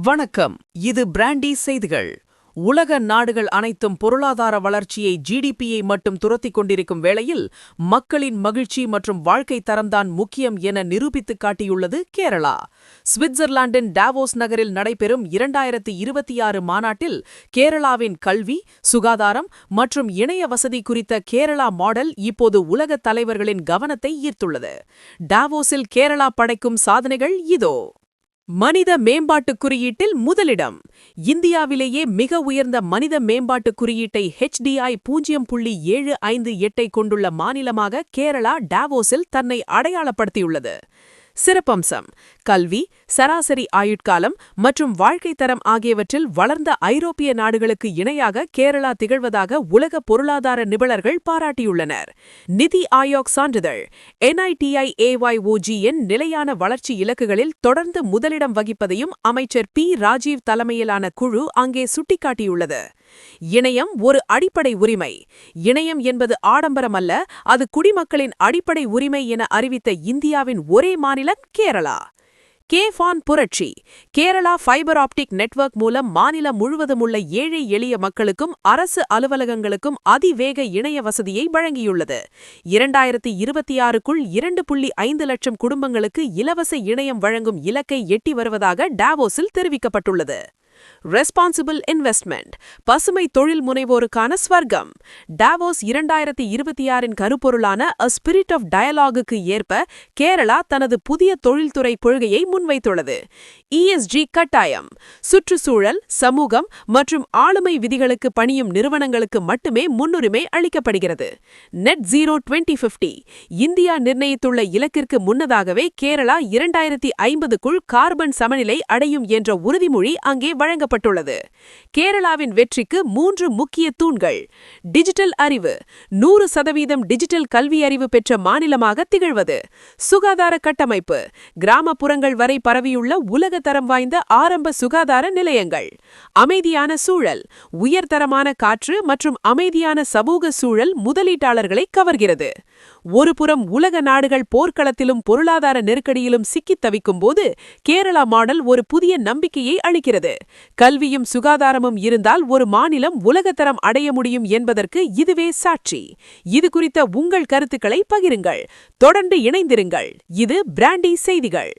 வணக்கம். இது பிராண்டி செய்திகள். உலக நாடுகள் அனைத்தும் பொருளாதார வளர்ச்சியை ஜிடிபியை மட்டும் துரத்திக் கொண்டிருக்கும் வேளையில் மக்களின் மகிழ்ச்சி மற்றும் வாழ்க்கை தரம்தான் முக்கியம் என நிரூபித்துக் காட்டியுள்ளது கேரளா. சுவிட்சர்லாந்தின் டாவோஸ் நகரில் நடைபெறும் 2026 மாநாட்டில் கேரளாவின் கல்வி, சுகாதாரம் மற்றும் இணைய வசதி குறித்த கேரளா மாடல் இப்போது உலக தலைவர்களின் கவனத்தை ஈர்த்துள்ளது. டாவோஸில் கேரளா படைக்கும் சாதனைகள் இதோ. மனித மேம்பாட்டுக் குறியீட்டில் முதலிடம். இந்தியாவிலேயே மிக உயர்ந்த மனித மேம்பாட்டுக் குறியீட்டை HDI 0.758 கொண்டுள்ள மாநிலமாக கேரளா டாவோஸில் தன்னை அடையாளப்படுத்தியுள்ளது. சிறப்பம்சம்: கல்வி, சராசரி ஆயுட்காலம் மற்றும் வாழ்க்கை தரம் ஆகியவற்றில் வளர்ந்த ஐரோப்பிய நாடுகளுக்கு இணையாக கேரளா திகழ்வதாக உலக பொருளாதார நிபுணர்கள் பாராட்டியுள்ளனர். நிதி ஆயோக் சான்றிதழ்: NITI-AYOG-இன் நிலையான வளர்ச்சி இலக்குகளில் தொடர்ந்து முதலிடம் வகிப்பதையும் அமைச்சர் P. ராஜீவ் தலைமையிலான குழு அங்கே சுட்டிக்காட்டியுள்ளது. இணையம் ஒரு அடிப்படை உரிமை. இணையம் என்பது ஆடம்பரமல்ல, அது குடிமக்களின் அடிப்படை உரிமை என அறிவித்த இந்தியாவின் ஒரே மாநிலம் கேரளா. கேஃபான் புரட்சி: கேரளா ஃபைபர் ஆப்டிக் நெட்வொர்க் மூலம் மாநிலம் முழுவதும் உள்ள ஏழை எளிய மக்களுக்கும் அரசு அலுவலகங்களுக்கும் அதிவேக இணைய வசதியை வழங்கியுள்ளது. 2026க்குள் 2.5 லட்சம் குடும்பங்களுக்கு இலவச இணையம் வழங்கும் இலக்கை எட்டி வருவதாக டாவோஸில் தெரிவிக்கப்பட்டுள்ளது. ரெஸ்பான்சிபிள் இன்வெஸ்ட்மெண்ட்: பசுமை தொழில் முனைவோருக்கான ஸ்வர்க்கம். டாவோஸ் 2026இன் கருப்பொருளான A Spirit of Dialogue-க்கு ஏற்ப கேரளா தனது புதிய தொழில்துறை கொள்கையை முன்வைத்துள்ளது. ESG கட்டாயம்: சுற்றுச்சூழல், சமூகம் மற்றும் ஆளுமை விதிகளுக்கு பணியும் நிறுவனங்களுக்கு மட்டுமே முன்னுரிமை அளிக்கப்படுகிறது. நெட் ஜீரோ 2050: இந்தியா நிர்ணயித்துள்ள இலக்கிற்கு முன்னதாகவே கேரளா 2050க்குள் கார்பன் சமநிலை அடையும் என்ற உறுதிமொழி அங்கே வழங்கப்பட்டுள்ளது. கேரளாவின் வெற்றிக்கு 3 முக்கிய தூண்கள். டிஜிட்டல் அறிவு: 100% டிஜிட்டல் கல்வி அறிவு பெற்ற மாநிலமாக திகழ்வது. சுகாதார கட்டமைப்பு: கிராமப்புறங்கள் வரை பரவியுள்ள உலக தரம் வாய்ந்த ஆரம்ப சுகாதார நிலையங்கள். அமைதியான சூழல்: உயர்தரமான காற்று மற்றும் அமைதியான சமூக சூழல் முதலீட்டாளர்களை கவர்கிறது. ஒருபுறம் உலக நாடுகள் போர்க்களத்திலும் பொருளாதார நெருக்கடியிலும் சிக்கித் தவிக்கும் போது கேரளா மாடல் ஒரு புதிய நம்பிக்கையை அளிக்கிறது. கல்வியும் சுகாதாரமும் இருந்தால் ஒரு மாநிலம் உலகத்தரம் அடைய முடியும் என்பதற்கு இதுவே சாட்சி. இது குறித்த உங்கள் கருத்துக்களை பகிருங்கள். தொடர்ந்து இணைந்திருங்கள். இது பிராண்டி செய்திகள்.